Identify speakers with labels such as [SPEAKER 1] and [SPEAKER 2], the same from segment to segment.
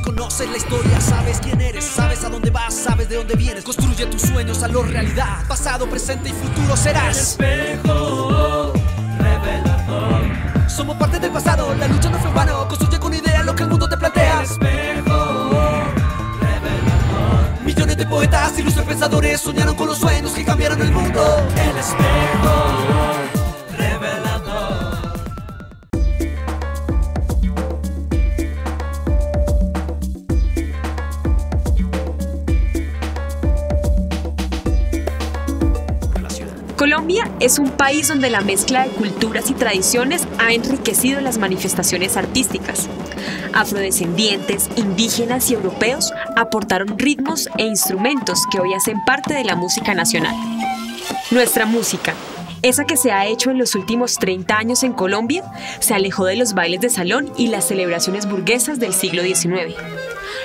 [SPEAKER 1] Conoces la historia, sabes quién eres, sabes a dónde vas, sabes de dónde vienes. Construye tus sueños, hazlo realidad. Pasado, presente y futuro serás. El espejo revelador. Somos parte del pasado, la lucha no fue en vano. Construye con idea lo que el mundo te plantea. El espejo revelador. Millones de poetas, ilustres pensadores soñaron con los sueños que cambiaron el mundo. El espejo revelador.
[SPEAKER 2] Colombia es un país donde la mezcla de culturas y tradiciones ha enriquecido las manifestaciones artísticas. Afrodescendientes, indígenas y europeos aportaron ritmos e instrumentos que hoy hacen parte de la música nacional. Nuestra música, esa que se ha hecho en los últimos 30 años en Colombia, se alejó de los bailes de salón y las celebraciones burguesas del siglo XIX.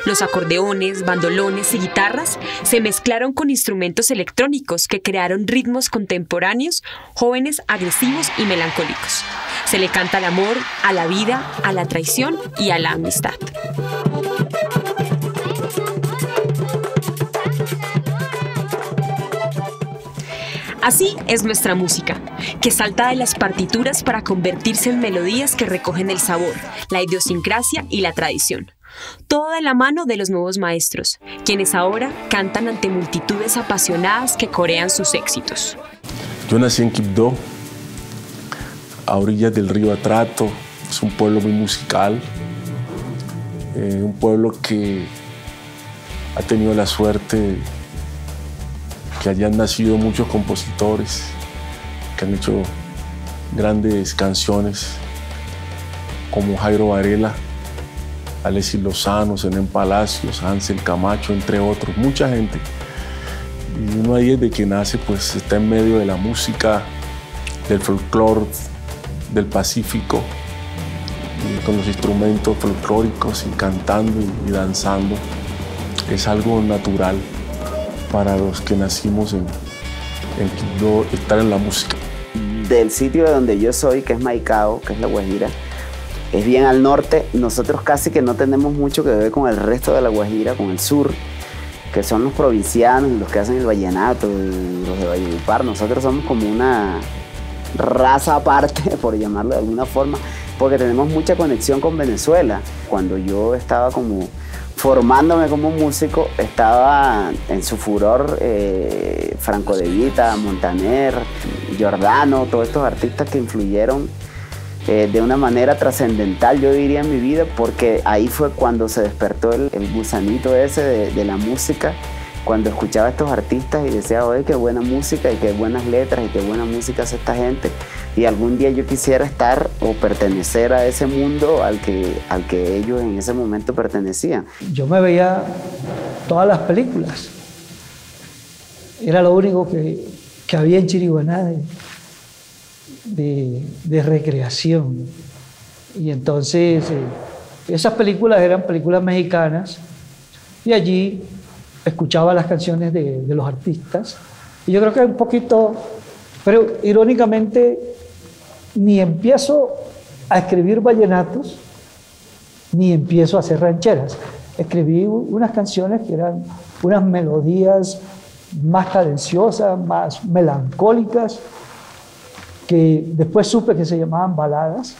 [SPEAKER 2] Los acordeones, bandolones y guitarras se mezclaron con instrumentos electrónicos que crearon ritmos contemporáneos, jóvenes, agresivos y melancólicos. Se le canta al amor, a la vida, a la traición y a la amistad. Así es nuestra música, que salta de las partituras para convertirse en melodías que recogen el sabor, la idiosincrasia y la tradición. Todo de la mano de los nuevos maestros, quienes ahora cantan ante multitudes apasionadas que corean sus éxitos.
[SPEAKER 3] Yo nací en Quibdó, a orillas del río Atrato. Es un pueblo muy musical, un pueblo que ha tenido la suerte que hayan nacido muchos compositores que han hecho grandes canciones como Jairo Varela, Alexis Lozano, Zenén Palacios, Ángel Camacho, entre otros, mucha gente. Y uno ahí desde que nace pues está en medio de la música, del folclore, del Pacífico, y con los instrumentos folclóricos y cantando y danzando. Es algo natural para los que nacimos en Quibdó, estar en la música.
[SPEAKER 4] Del sitio de donde yo soy, que es Maicao, que es La Guajira, es bien al norte. Nosotros casi que no tenemos mucho que ver con el resto de La Guajira, con el sur, que son los provincianos, los que hacen el vallenato, los de Valledupar. Nosotros somos como una raza aparte, por llamarlo de alguna forma, porque tenemos mucha conexión con Venezuela. Cuando yo estaba como formándome como músico, estaba en su furor Franco De Vita, Montaner, Giordano, todos estos artistas que influyeron de una manera trascendental, yo diría, en mi vida, porque ahí fue cuando se despertó el gusanito ese de la música, cuando escuchaba a estos artistas y decía, oye, qué buena música y qué buenas letras y qué buena música hace esta gente, y algún día yo quisiera estar o pertenecer a ese mundo al que ellos en ese momento pertenecían.
[SPEAKER 5] Yo me veía todas las películas, era lo único que había en Chiriguaná de recreación, y entonces esas películas eran películas mexicanas y allí escuchaba las canciones de los artistas, y yo creo que un poquito, pero irónicamente ni empiezo a escribir vallenatos ni empiezo a hacer rancheras. Escribí unas canciones que eran unas melodías más cadenciosas, más melancólicas, que después supe que se llamaban baladas.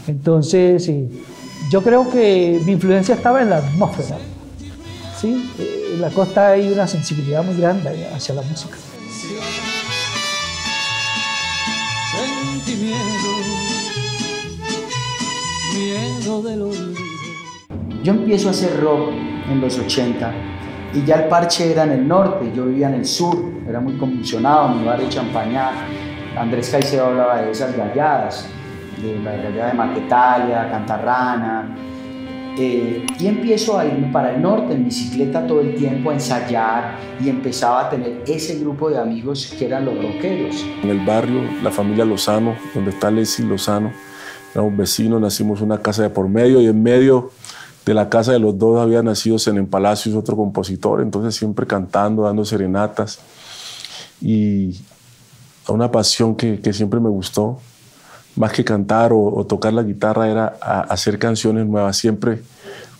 [SPEAKER 5] Entonces, sí, yo creo que mi influencia estaba en la atmósfera. ¿Sí? En la costa hay una sensibilidad muy grande hacia la música.
[SPEAKER 6] Miedo del olvido. Yo empiezo a hacer rock en los 80 y ya el parche era en el norte, yo vivía en el sur, era muy convulsionado, mi barrio Champañá. Andrés Caicedo hablaba de esas galladas, de la gallada de Maquetalia, Cantarrana. Y empiezo a irme para el norte en bicicleta todo el tiempo, a ensayar, y empezaba a tener ese grupo de amigos que eran los rockeros.
[SPEAKER 3] En el barrio, la familia Lozano, donde está Leslie Lozano, éramos vecinos, nacimos en una casa de por medio, y en medio de la casa de los dos había nacido Zenén Palacios, otro compositor, entonces siempre cantando, dando serenatas, y a una pasión que siempre me gustó, más que cantar o tocar la guitarra, era hacer canciones nuevas. Siempre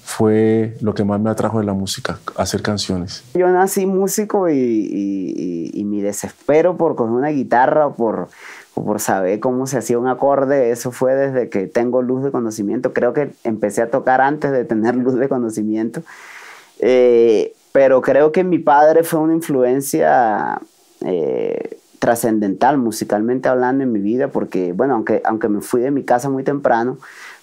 [SPEAKER 3] fue lo que más me atrajo de la música, hacer canciones.
[SPEAKER 4] Yo nací músico y mi desespero por coger una guitarra o por saber cómo se hacía un acorde, eso fue desde que tengo luz de conocimiento. Creo que empecé a tocar antes de tener luz de conocimiento. Pero creo que mi padre fue una influencia trascendental musicalmente hablando en mi vida, porque, bueno, aunque me fui de mi casa muy temprano,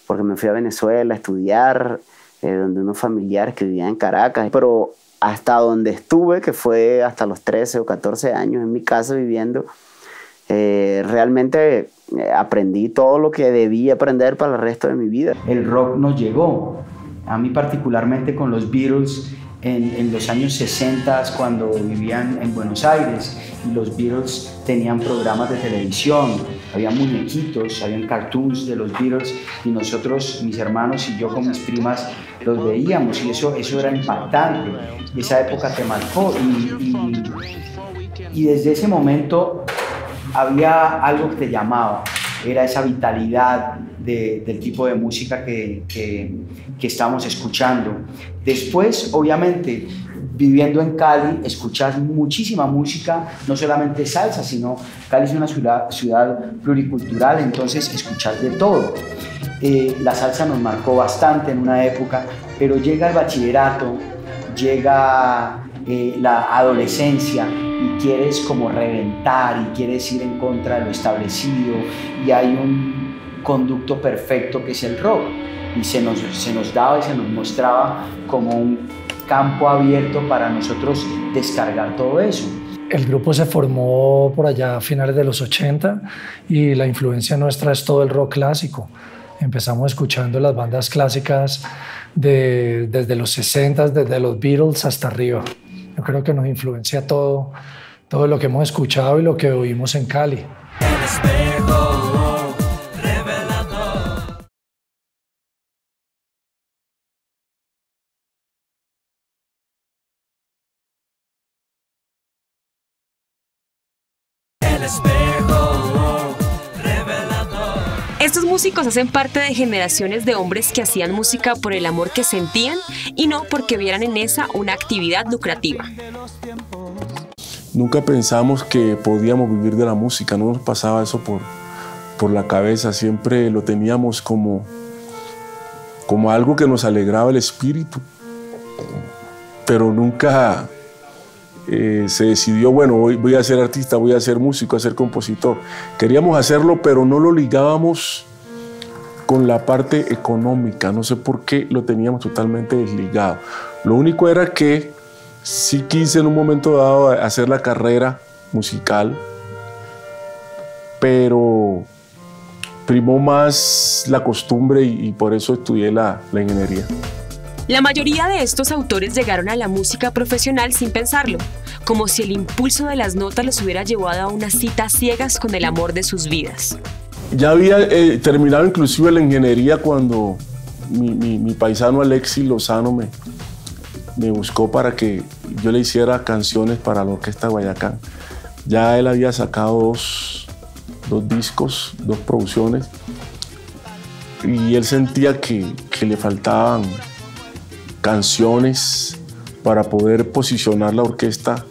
[SPEAKER 4] porque me fui a Venezuela a estudiar, donde unos familiares que vivían en Caracas, pero hasta donde estuve, que fue hasta los 13 o 14 años en mi casa viviendo, realmente aprendí todo lo que debía aprender para el resto de mi vida.
[SPEAKER 6] El rock nos llegó, a mí particularmente con los Beatles en los años 60, cuando vivían en Buenos Aires, y los Beatles tenían programas de televisión, había muñequitos, habían cartoons de los Beatles, y nosotros, mis hermanos y yo con mis primas, los veíamos, y eso era impactante. Esa época te marcó, y desde ese momento había algo que te llamaba, era esa vitalidad del tipo de música que estamos escuchando. Después, obviamente, viviendo en Cali, escuchas muchísima música, no solamente salsa, sino Cali es una ciudad pluricultural, entonces escuchas de todo. La salsa nos marcó bastante en una época, pero llega el bachillerato, llega la adolescencia, y quieres como reventar y quieres ir en contra de lo establecido, y hay un conducto perfecto que es el rock, y se nos daba y se nos mostraba como un campo abierto para nosotros descargar todo eso.
[SPEAKER 7] El grupo se formó por allá a finales de los 80 y la influencia nuestra es todo el rock clásico. Empezamos escuchando las bandas clásicas desde los 60, desde los Beatles hasta arriba. Yo creo que nos influencia todo lo que hemos escuchado y lo que oímos en Cali.
[SPEAKER 1] El espejo revelador. El espejo revelador.
[SPEAKER 2] Estos músicos hacen parte de generaciones de hombres que hacían música por el amor que sentían y no porque vieran en esa una actividad lucrativa.
[SPEAKER 3] Nunca pensamos que podíamos vivir de la música, no nos pasaba eso por la cabeza, siempre lo teníamos como algo que nos alegraba el espíritu, pero nunca se decidió, bueno, voy a ser artista, voy a ser músico, a ser compositor. Queríamos hacerlo, pero no lo ligábamos con la parte económica, no sé por qué lo teníamos totalmente desligado. Lo único era que sí quise en un momento dado hacer la carrera musical, pero primó más la costumbre y por eso estudié la ingeniería.
[SPEAKER 2] La mayoría de estos autores llegaron a la música profesional sin pensarlo, como si el impulso de las notas los hubiera llevado a unas citas ciegas con el amor de sus vidas.
[SPEAKER 3] Ya había terminado inclusive la ingeniería cuando mi paisano Alexis Lozano me buscó para que yo le hiciera canciones para la Orquesta Guayacán. Ya él había sacado dos discos, 2 producciones, y él sentía que le faltaban canciones para poder posicionar la orquesta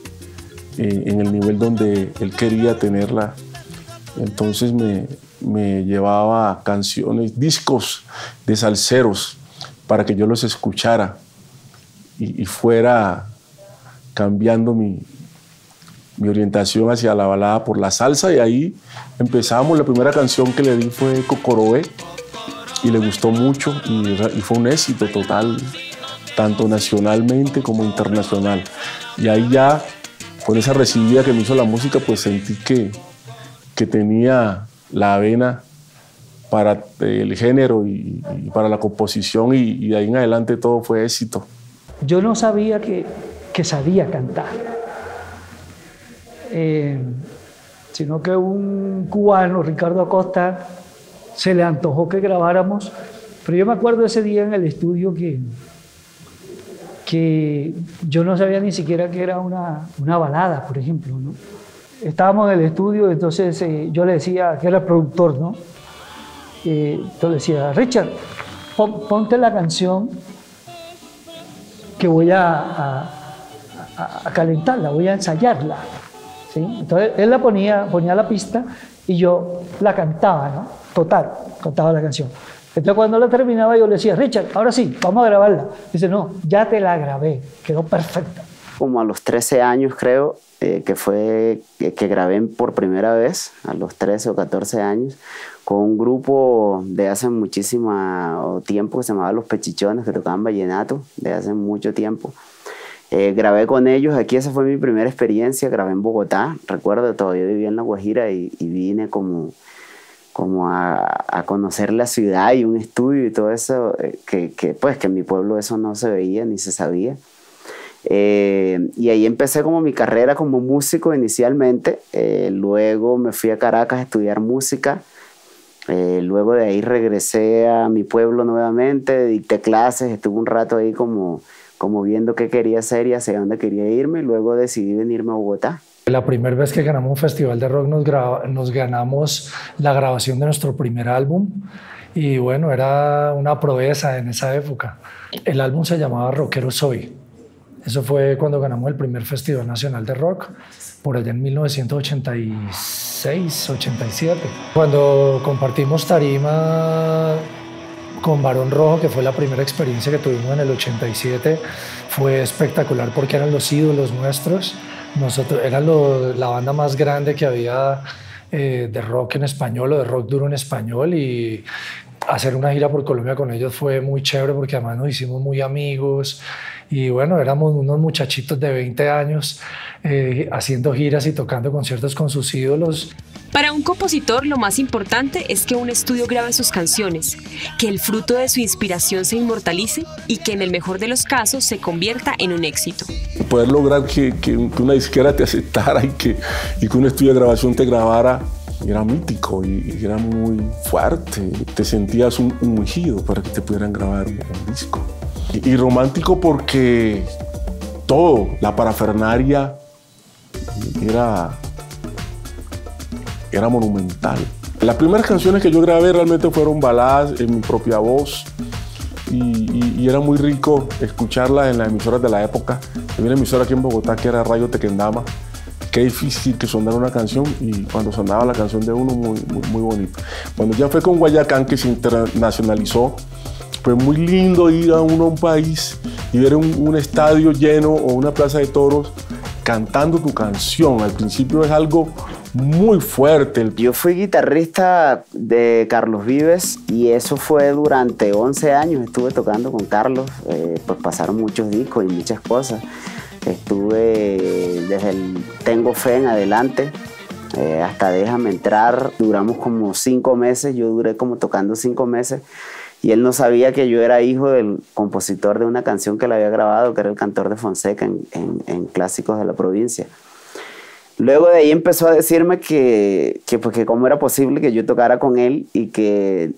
[SPEAKER 3] en el nivel donde él quería tenerla. Entonces me llevaba canciones, discos de salseros para que yo los escuchara y fuera cambiando mi orientación hacia la balada por la salsa, y ahí empezamos. La primera canción que le di fue Cocorobé y le gustó mucho y fue un éxito total, tanto nacionalmente como internacional. Y ahí ya, con esa recibida que me hizo la música, pues sentí que tenía la vena para el género y para la composición, y de ahí en adelante todo fue éxito.
[SPEAKER 5] Yo no sabía que sabía cantar, sino que un cubano, Ricardo Acosta, se le antojó que grabáramos, pero yo me acuerdo ese día en el estudio que yo no sabía ni siquiera que era una balada, por ejemplo, ¿no? Estábamos en el estudio, entonces yo le decía, que era el productor, ¿no? Entonces le decía, Richard, ponte la canción que voy a calentarla, voy a ensayarla. ¿Sí? Entonces él ponía la pista y yo la cantaba, ¿no? Total, cantaba la canción. Entonces cuando la terminaba yo le decía, Richard, ahora sí, vamos a grabarla. Dice, no, ya te la grabé, quedó perfecta.
[SPEAKER 4] Como a los 13 años creo, que fue que grabé por primera vez, a los 13 o 14 años, con un grupo de hace muchísimo tiempo que se llamaba Los Pechichones, que tocaban vallenato, de hace mucho tiempo. Grabé con ellos aquí, esa fue mi primera experiencia, grabé en Bogotá, recuerdo, todavía vivía en La Guajira y vine como a conocer la ciudad y un estudio y todo eso, pues que en mi pueblo eso no se veía ni se sabía. Y ahí empecé como mi carrera como músico inicialmente, luego me fui a Caracas a estudiar música, luego de ahí regresé a mi pueblo nuevamente, dicté clases, estuve un rato ahí como viendo qué quería hacer y hacia dónde quería irme, y luego decidí venirme a Bogotá.
[SPEAKER 7] La primera vez que ganamos un festival de rock nos ganamos la grabación de nuestro primer álbum y bueno, era una proeza en esa época. El álbum se llamaba Rockero Soy. Eso fue cuando ganamos el primer Festival Nacional de Rock, por allá en 1986, 87. Cuando compartimos tarima con Barón Rojo, que fue la primera experiencia que tuvimos en el 87, fue espectacular porque eran los ídolos nuestros. Nosotros eran la banda más grande que había de rock en español o de rock duro en español, y hacer una gira por Colombia con ellos fue muy chévere porque además nos hicimos muy amigos y bueno, éramos unos muchachitos de 20 años haciendo giras y tocando conciertos con sus ídolos.
[SPEAKER 2] Para un compositor lo más importante es que un estudio grabe sus canciones, que el fruto de su inspiración se inmortalice y que en el mejor de los casos se convierta en un éxito.
[SPEAKER 3] Poder lograr que una disquera te aceptara y que un estudio de grabación te grabara era mítico y era muy fuerte. Te sentías un ungido para que te pudieran grabar un disco. Y romántico porque todo, la parafernalia era monumental. Las primeras canciones que yo grabé realmente fueron baladas en mi propia voz y era muy rico escucharlas en las emisoras de la época. Había una emisora aquí en Bogotá que era Radio Tequendama. Qué difícil que sonara una canción y cuando sonaba la canción de uno muy bonito. Cuando ya fue con Guayacán que se internacionalizó, fue muy lindo ir a un país y ver un estadio lleno o una plaza de toros cantando tu canción. Al principio es algo muy fuerte.
[SPEAKER 4] Yo fui guitarrista de Carlos Vives y eso fue durante 11 años. Estuve tocando con Carlos, pues pasaron muchos discos y muchas cosas. Estuve desde el Tengo Fe en adelante hasta Déjame Entrar. Duramos como 5 meses, yo duré como tocando 5 meses y él no sabía que yo era hijo del compositor de una canción que él había grabado, que era el Cantor de Fonseca en Clásicos de la Provincia. Luego de ahí empezó a decirme que cómo era posible que yo tocara con él y que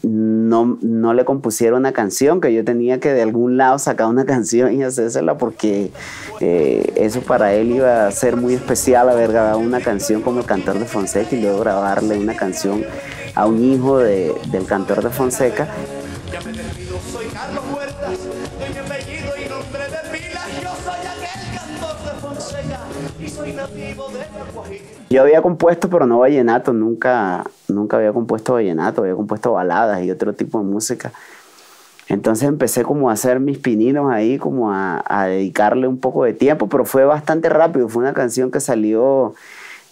[SPEAKER 4] no le compusiera una canción, que yo tenía que de algún lado sacar una canción y hacérsela porque eso para él iba a ser muy especial, haber grabado una canción como el Cantor de Fonseca y luego grabarle una canción a un hijo del Cantor de Fonseca.
[SPEAKER 1] Ya me despido, soy Carlos Huertas, de mi apellido y nombre de pila, yo soy aquel Cantor de Fonseca y soy nativo de La Guajira.
[SPEAKER 4] Yo había compuesto, pero no vallenato, nunca había compuesto vallenato, había compuesto baladas y otro tipo de música. Entonces empecé como a hacer mis pininos ahí, como a dedicarle un poco de tiempo, pero fue bastante rápido. Fue una canción que salió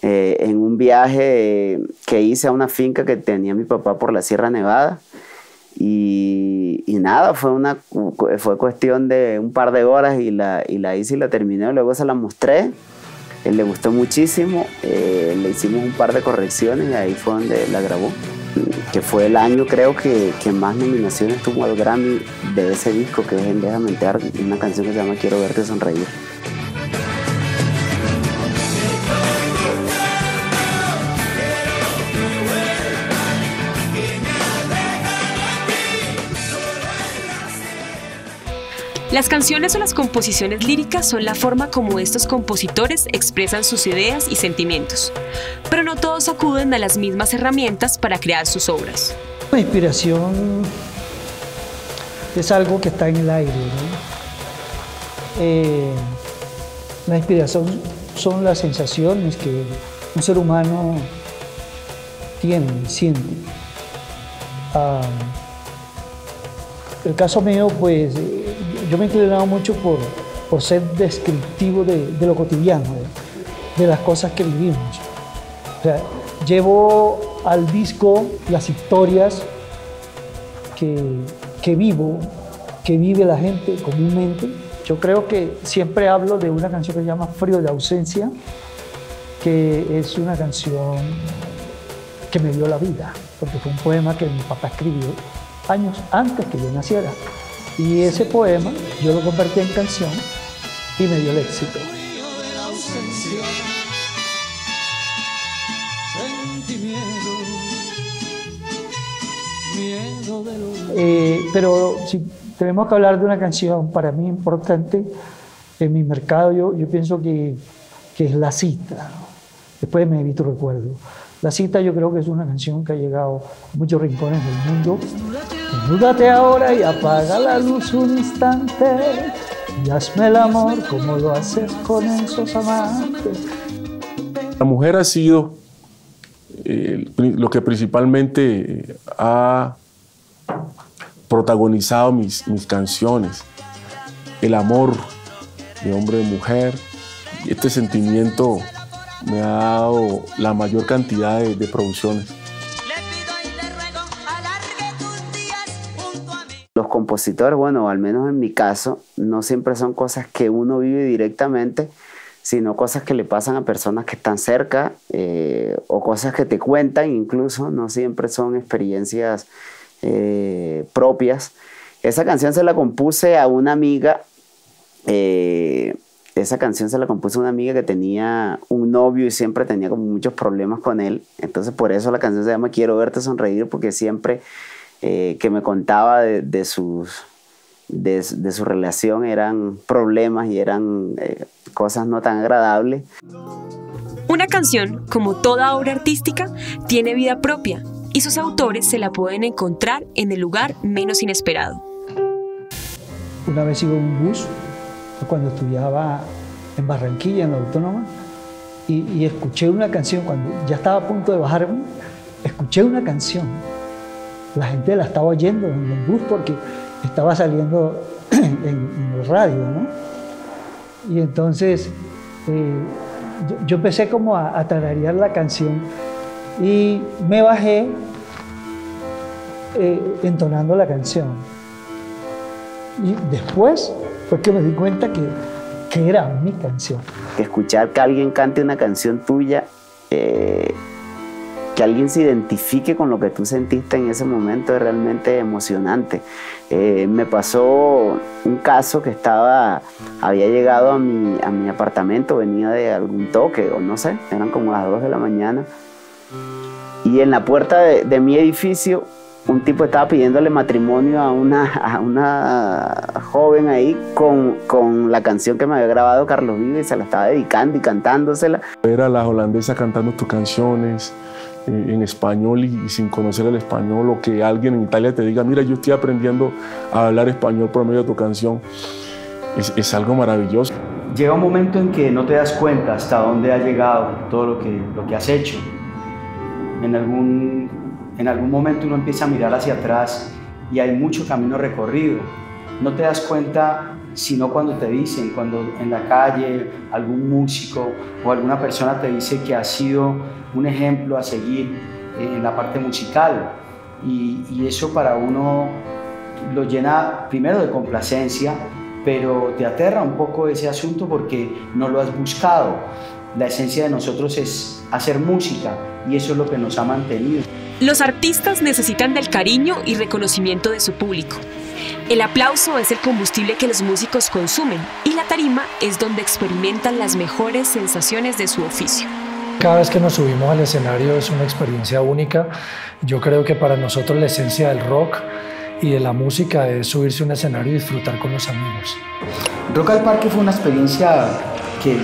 [SPEAKER 4] en un viaje que hice a una finca que tenía mi papá por la Sierra Nevada. Y nada, fue cuestión de un par de horas y la hice y la terminé. Luego se la mostré. Él le gustó muchísimo, le hicimos un par de correcciones y ahí fue donde la grabó, que fue el año creo que más nominaciones tuvo al Grammy de ese disco, que es en Déjame Entrar, una canción que se llama Quiero Verte Sonreír.
[SPEAKER 2] Las canciones o las composiciones líricas son la forma como estos compositores expresan sus ideas y sentimientos, pero no todos acuden a las mismas herramientas para crear sus obras.
[SPEAKER 5] La inspiración es algo que está en el aire, ¿no? La inspiración son las sensaciones que un ser humano tiene, siente. El caso mío, pues, yo me he inclinado mucho por ser descriptivo de lo cotidiano, de las cosas que vivimos. O sea, llevo al disco las historias que vive la gente comúnmente. Yo creo que siempre hablo de una canción que se llama Frío de ausencia, que es una canción que me dio la vida, porque fue un poema que mi papá escribió años antes que yo naciera. Y ese poema yo lo convertí en canción y me dio el éxito. Pero si tenemos que hablar de una canción para mí importante en mi mercado, yo pienso que es La Cita. Después me evito recuerdo. La Cita yo creo que es una canción que ha llegado a muchos rincones del mundo. Desnúdate ahora y apaga la luz un instante y hazme el amor como lo haces con esos amantes.
[SPEAKER 3] La mujer ha sido lo que principalmente ha protagonizado mis canciones. El amor de hombre y mujer. Este sentimiento me ha dado la mayor cantidad de producciones.
[SPEAKER 4] Los compositores, bueno, al menos en mi caso, no siempre son cosas que uno vive directamente, sino cosas que le pasan a personas que están cerca o cosas que te cuentan incluso, no siempre son experiencias propias. Esa canción se la compuse a una amiga. Esa canción se la compuso una amiga que tenía un novio y siempre tenía como muchos problemas con él. Entonces por eso la canción se llama Quiero verte sonreír, porque siempre que me contaba de su relación eran problemas y eran cosas no tan agradables.
[SPEAKER 2] Una canción, como toda obra artística, tiene vida propia y sus autores se la pueden encontrar en el lugar menos inesperado.
[SPEAKER 5] Una vez iba en un bus cuando estudiaba en Barranquilla, en la Autónoma, y escuché una canción, cuando ya estaba a punto de bajarme, escuché una canción. La gente la estaba oyendo en el bus porque estaba saliendo en el radio, ¿no? Y entonces yo empecé como a tararear la canción y me bajé entonando la canción. Y después fue que me di cuenta que era mi canción.
[SPEAKER 4] Escuchar que alguien cante una canción tuya, que alguien se identifique con lo que tú sentiste en ese momento es realmente emocionante. Me pasó un caso que había llegado a mi apartamento, venía de algún toque o no sé, eran como las 2 de la mañana y en la puerta de mi edificio un tipo estaba pidiéndole matrimonio a una joven ahí con la canción que me había grabado Carlos Vives, y se la estaba dedicando y cantándosela.
[SPEAKER 3] Era la holandesa cantando tus canciones en español y sin conocer el español, o que alguien en Italia te diga, mira, yo estoy aprendiendo a hablar español por medio de tu canción, es algo maravilloso.
[SPEAKER 6] Llega un momento en que no te das cuenta hasta dónde ha llegado todo lo que has hecho. En algún momento uno empieza a mirar hacia atrás y hay mucho camino recorrido. No te das cuenta sino cuando te dicen, cuando en la calle algún músico o alguna persona te dice que has sido un ejemplo a seguir en la parte musical. Y eso para uno lo llena primero de complacencia, pero te aterra un poco ese asunto porque no lo has buscado. La esencia de nosotros es hacer música y eso es lo que nos ha mantenido.
[SPEAKER 2] Los artistas necesitan del cariño y reconocimiento de su público. El aplauso es el combustible que los músicos consumen y la tarima es donde experimentan las mejores sensaciones de su oficio.
[SPEAKER 7] Cada vez que nos subimos al escenario es una experiencia única. Yo creo que para nosotros la esencia del rock y de la música es subirse a un escenario y disfrutar con los amigos.
[SPEAKER 6] Rock al Parque fue una experiencia que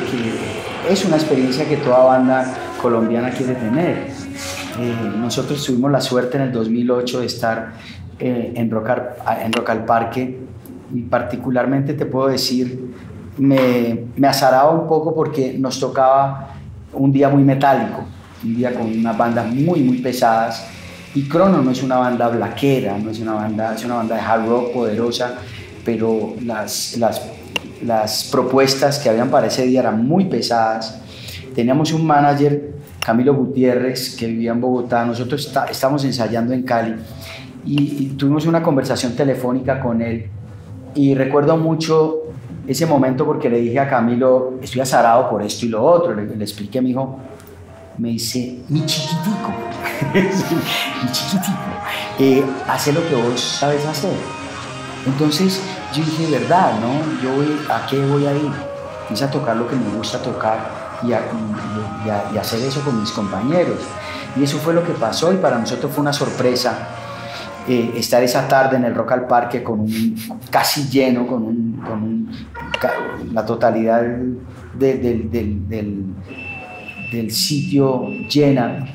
[SPEAKER 6] es una experiencia que toda banda colombiana quiere tener. Nosotros tuvimos la suerte en el 2008 de estar en Rock al Parque y particularmente te puedo decir me azaraba un poco porque nos tocaba un día muy metálico, un día con unas bandas muy pesadas, y Cronos no es una banda blaquera, no es una banda, es una banda de hard rock poderosa, pero las propuestas que habían para ese día eran muy pesadas. Teníamos un manager, Camilo Gutiérrez, que vivía en Bogotá. Nosotros estábamos ensayando en Cali y tuvimos una conversación telefónica con él, y recuerdo mucho ese momento porque le dije a Camilo, estoy azarado por esto y lo otro. Le expliqué, me dice, mi chiquitico, mi chiquitico, haz lo que vos sabes hacer. Entonces yo dije, verdad, ¿no? ¿A qué voy a ir? Es a tocar lo que me gusta tocar y hacer eso con mis compañeros. Y eso fue lo que pasó, y para nosotros fue una sorpresa estar esa tarde en el Rock al Parque casi lleno, con la totalidad del sitio llena,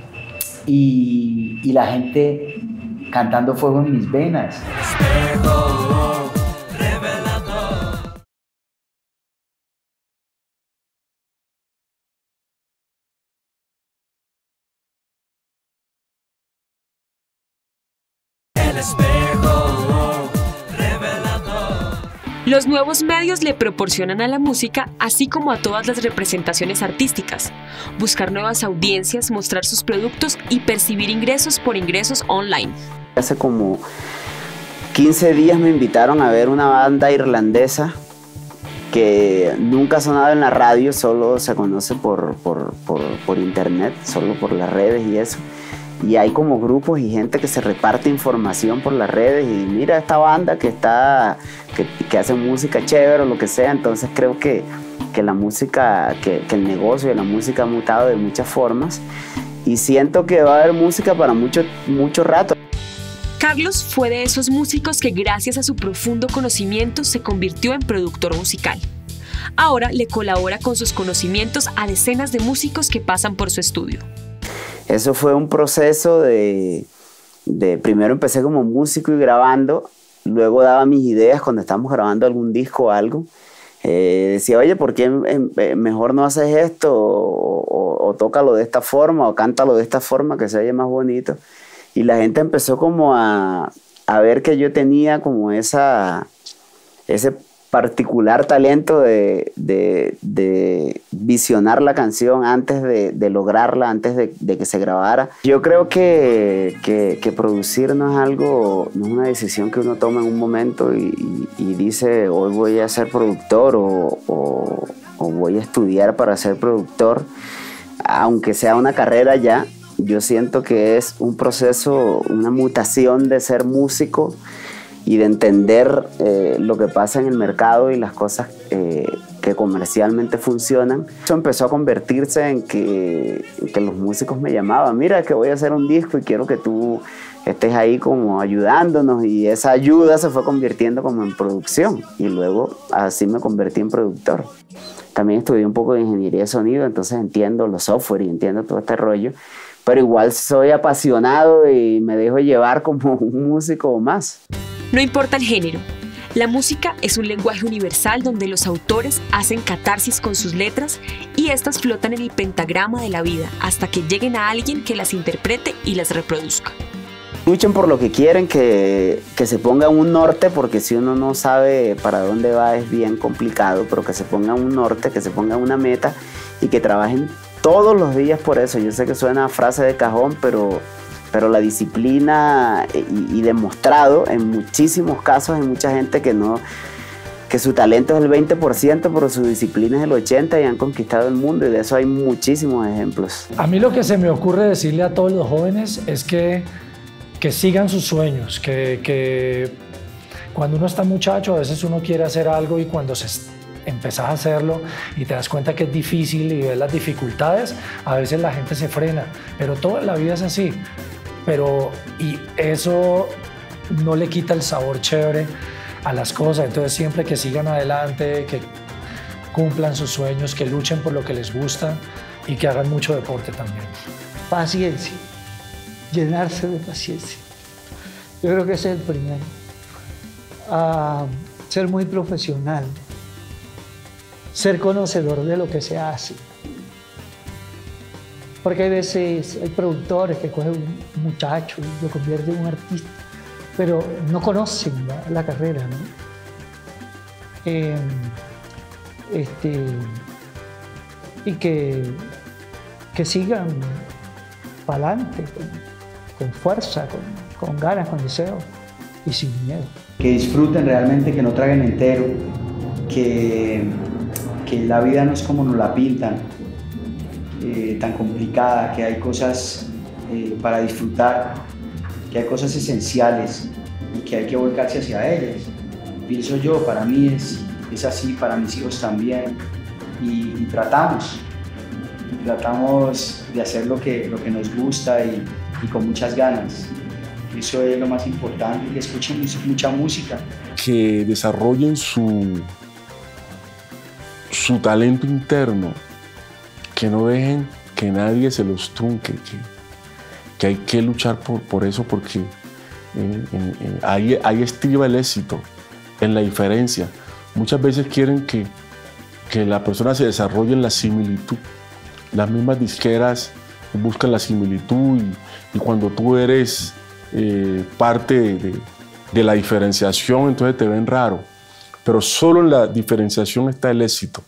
[SPEAKER 6] y la gente cantando Fuego en mis venas.
[SPEAKER 2] Los nuevos medios le proporcionan a la música, así como a todas las representaciones artísticas, buscar nuevas audiencias, mostrar sus productos y percibir ingresos por ingresos online.
[SPEAKER 4] Hace como 15 días me invitaron a ver una banda irlandesa que nunca ha sonado en la radio, solo se conoce por internet, solo por las redes y eso. Y hay como grupos y gente que se reparte información por las redes, y mira esta banda que hace música chévere o lo que sea. Entonces creo que la música, que el negocio de la música ha mutado de muchas formas, y siento que va a haber música para mucho rato.
[SPEAKER 2] Carlos fue de esos músicos que gracias a su profundo conocimiento se convirtió en productor musical. Ahora le colabora con sus conocimientos a decenas de músicos que pasan por su estudio.
[SPEAKER 4] Eso fue un proceso de primero empecé como músico y grabando, luego daba mis ideas cuando estábamos grabando algún disco o algo. Decía, oye, ¿por qué mejor no haces esto? O tócalo de esta forma, o cántalo de esta forma, que se oye más bonito. Y la gente empezó como a ver que yo tenía como ese particular talento de visionar la canción antes de lograrla, antes de que se grabara. Yo creo que producir no es una decisión que uno toma en un momento y dice, hoy voy a ser productor o voy a estudiar para ser productor. Aunque sea una carrera ya, yo siento que es un proceso, una mutación de ser músico y de entender lo que pasa en el mercado y las cosas que comercialmente funcionan. Eso empezó a convertirse en que los músicos me llamaban, mira que voy a hacer un disco y quiero que tú estés ahí como ayudándonos, y esa ayuda se fue convirtiendo como en producción, y luego así me convertí en productor. También estudié un poco de ingeniería de sonido, entonces entiendo los software y entiendo todo este rollo, pero igual soy apasionado y me dejo llevar como un músico más.
[SPEAKER 2] No importa el género, la música es un lenguaje universal donde los autores hacen catarsis con sus letras y estas flotan en el pentagrama de la vida hasta que lleguen a alguien que las interprete y las reproduzca.
[SPEAKER 4] Luchen por lo que quieren, que se pongan un norte, porque si uno no sabe para dónde va es bien complicado, pero que se pongan un norte, que se pongan una meta y que trabajen todos los días por eso. Yo sé que suena a frase de cajón, pero la disciplina y demostrado en muchísimos casos, hay mucha gente que su talento es el 20%, pero su disciplina es el 80% y han conquistado el mundo, y de eso hay muchísimos ejemplos.
[SPEAKER 7] A mí lo que se me ocurre decirle a todos los jóvenes es que sigan sus sueños, que cuando uno está muchacho a veces uno quiere hacer algo y cuando empezás a hacerlo y te das cuenta que es difícil y ves las dificultades, a veces la gente se frena, pero toda la vida es así. Y eso no le quita el sabor chévere a las cosas, entonces siempre que sigan adelante, que cumplan sus sueños, que luchen por lo que les gusta y que hagan mucho deporte también.
[SPEAKER 5] Paciencia, llenarse de paciencia. Yo creo que ese es el primero. Ser muy profesional. ser conocedor de lo que se hace. Porque hay veces, hay productores que cogen un muchacho y lo convierten en un artista, pero no conocen la carrera, ¿no? Y que sigan para adelante, con fuerza, con ganas, con deseo y sin miedo.
[SPEAKER 6] Que disfruten realmente, que no traguen entero, que la vida no es como nos la pintan, tan complicada, que hay cosas para disfrutar, que hay cosas esenciales y que hay que volcarse hacia ellas. Pienso yo, para mí es así, para mis hijos también, y tratamos de hacer lo que nos gusta y con muchas ganas. Eso es lo más importante, que escuchen mucha música.
[SPEAKER 3] Que desarrollen su talento interno, que no dejen que nadie se los trunque, que hay que luchar por eso, porque ahí estriba el éxito, en la diferencia. Muchas veces quieren que la persona se desarrolle en la similitud. Las mismas disqueras buscan la similitud y cuando tú eres parte de la diferenciación, entonces te ven raro. Pero solo en la diferenciación está el éxito.